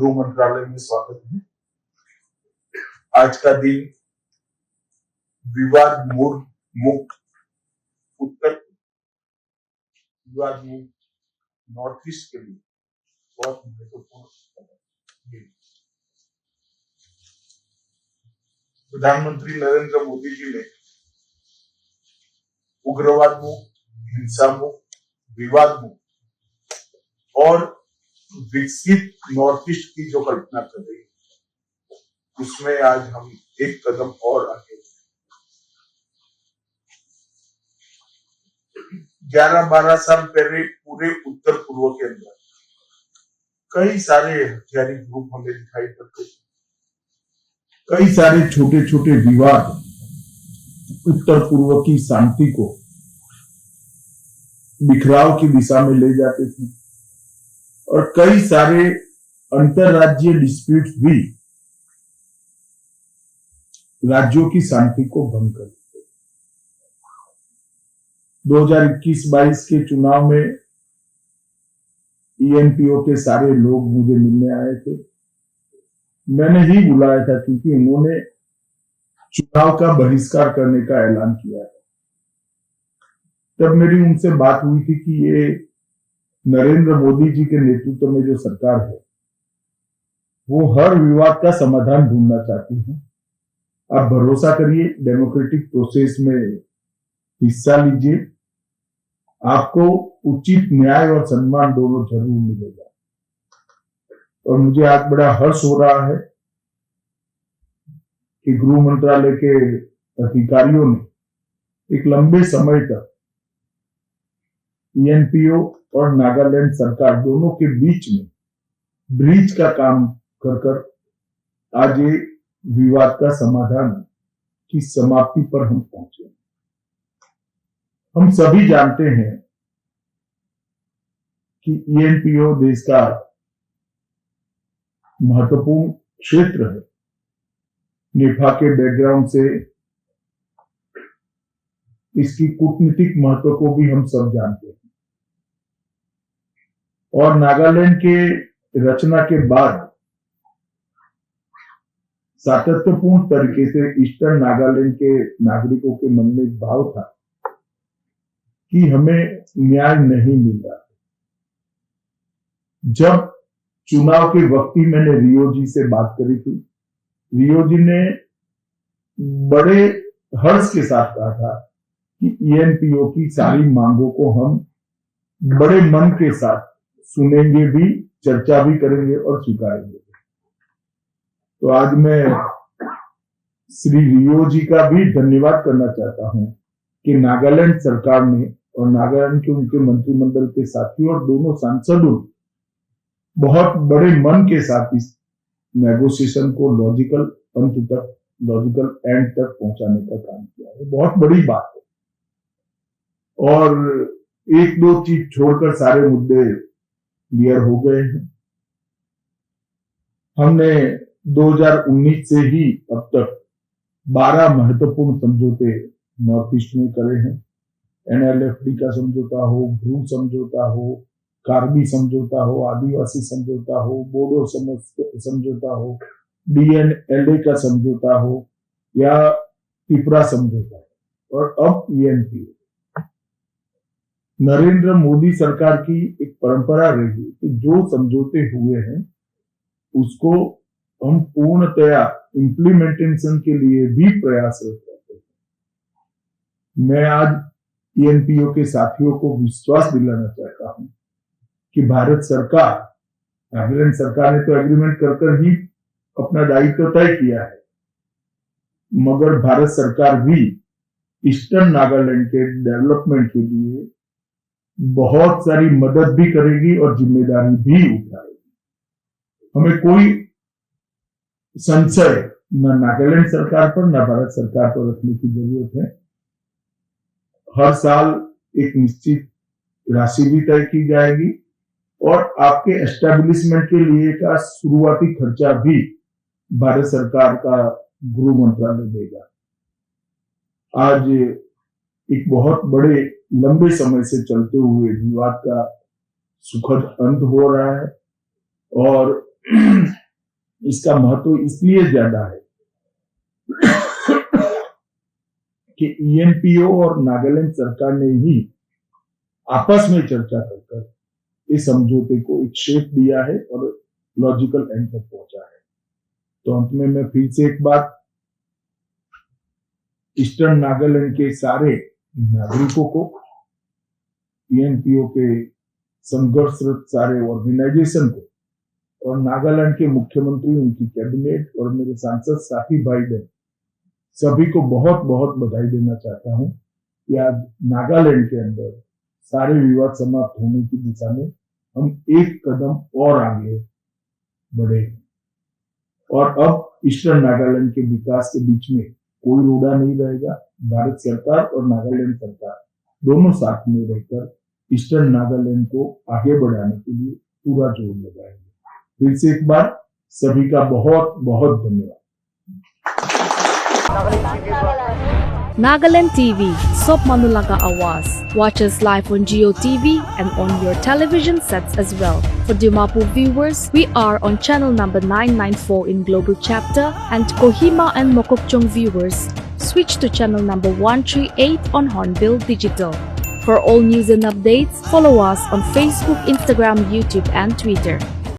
गृह मंत्रालय में स्वागत है। आज का दिन विवाद मुक्त नॉर्थ ईस्ट के लिए बहुत महत्वपूर्ण दिन। प्रधानमंत्री नरेंद्र मोदी जी ने उग्रवाद मुक्त, हिंसा मुक्त, विवाद मुक्त और विकसित नॉर्थ ईस्ट की जो कल्पना कर रही है, उसमें आज हम एक कदम और आगे 11-12 साल पहले पूरे उत्तर पूर्व के अंदर कई सारे हथियारी ग्रुप हमें दिखाई पड़ते, कई सारे छोटे छोटे विवाद उत्तर पूर्व की शांति को बिखराव की दिशा में ले जाते थे और कई सारे अंतरराज्यीय डिस्प्यूट भी राज्यों की शांति को भंग करते। 2021-22 के चुनाव में ENPO के सारे लोग मुझे मिलने आए थे। मैंने ही बुलाया था क्योंकि उन्होंने चुनाव का बहिष्कार करने का ऐलान किया था। तब मेरी उनसे बात हुई थी कि ये नरेंद्र मोदी जी के नेतृत्व में जो सरकार है वो हर विवाद का समाधान ढूंढना चाहती है। आप भरोसा करिए, डेमोक्रेटिक प्रोसेस में हिस्सा लीजिए, आपको उचित न्याय और सम्मान दोनों जरूर मिलेगा। और मुझे आज बड़ा हर्ष हो रहा है कि गृह मंत्रालय के अधिकारियों ने एक लंबे समय तक ENPO और नागालैंड सरकार दोनों के बीच में ब्रिज का काम कर आज ये विवाद का समाधान की समाप्ति पर हम पहुंचे। हम सभी जानते हैं कि ENPO देश का महत्वपूर्ण क्षेत्र है। नेफा के बैकग्राउंड से इसकी कूटनीतिक महत्व को भी हम सब जानते हैं। और नागालैंड के रचना के बाद सातत्यपूर्ण तरीके से ईस्टर्न नागालैंड के नागरिकों के मन में एक भाव था कि हमें न्याय नहीं मिल रहा। जब चुनाव के वक्त ही मैंने रियो जी से बात करी थी, रियो जी ने बड़े हर्ष के साथ कहा था कि ENPO की सारी मांगों को हम बड़े मन के साथ सुनेंगे भी, चर्चा भी करेंगे और स्वीकारेंगे। तो आज मैं श्री रियो जी का भी धन्यवाद करना चाहता हूं कि नागालैंड सरकार ने और नागालैंड के उनके मंत्रिमंडल के साथियों और दोनों सांसदों बहुत बड़े मन के साथ इस नेगोशिएशन को लॉजिकल अंत तक, लॉजिकल एंड तक पहुंचाने का काम किया है। बहुत बड़ी बात है और एक दो चीज छोड़कर सारे मुद्दे क्लियर हो गए हैं। हमने 2019 से ही अब तक 12 महत्वपूर्ण समझौते नॉर्थ ईस्ट में करे हैं। NLFD का समझौता हो, ब्रू समझौता हो, कार्बी समझौता हो, आदिवासी समझौता हो, बोडो समझौता हो, DNLA का समझौता हो या त्रिपुरा समझौता हो और अब ENPO। नरेंद्र मोदी सरकार की एक परंपरा रही कि जो समझौते हुए हैं उसको हम पूर्णतया इंप्लीमेंटेशन के लिए भी प्रयासरत करते हैं। मैं आज ENPO के साथियों को विश्वास दिलाना चाहता हूं कि भारत सरकार, नागालैंड सरकार ने तो एग्रीमेंट कर ही अपना दायित्व तय किया है, मगर भारत सरकार भी ईस्टर्न नागालैंड के डेवलपमेंट के लिए बहुत सारी मदद भी करेगी और जिम्मेदारी भी उठाएगी। हमें कोई संशय न नागालैंड सरकार पर न भारत सरकार पर रखने की जरूरत है। हर साल एक निश्चित राशि भी तय की जाएगी और आपके एस्टेब्लिशमेंट के लिए का शुरुआती खर्चा भी भारत सरकार का गृह मंत्रालय देगा। आज एक बहुत बड़े लंबे समय से चलते हुए विवाद का सुखद अंत हो रहा है और इसका महत्व इसलिए ज्यादा है कि ENPO और नागालैंड सरकार ने ही आपस में चर्चा कर इस समझौते को एक शेप दिया है और लॉजिकल एंड तक पहुंचा है। तो अंत में मैं फिर से एक बात ईस्टर्न नागालैंड के सारे नागरिकों को, ENPO के संघर्षरत सारे ऑर्गेनाइजेशन को और नागालैंड के मुख्यमंत्री, उनकी कैबिनेट और मेरे सांसद साथी भाई बहन सभी को बहुत बहुत बधाई देना चाहता हूं कि आज नागालैंड के अंदर सारे विवाद समाप्त होने की दिशा में हम एक कदम और आगे बढ़े और अब ईस्टर्न नागालैंड के विकास के बीच में कोई रोड़ा नहीं रहेगा। भारत सरकार और नागालैंड सरकार दोनों साथ में रहकर ईस्टर्न नागालैंड को आगे बढ़ाने के लिए पूरा जोर लगाएंगे। फिर से एक बार सभी का बहुत बहुत धन्यवाद। Nagaland TV, Sop Manulaga Awas. Watch us live on Geo TV and on your television sets as well. For Dimapur viewers, we are on channel number 994 in Global Chapter, and Kohima and Mokokchung viewers, switch to channel number 138 on Hornbill Digital. For all news and updates, follow us on Facebook, Instagram, YouTube and Twitter.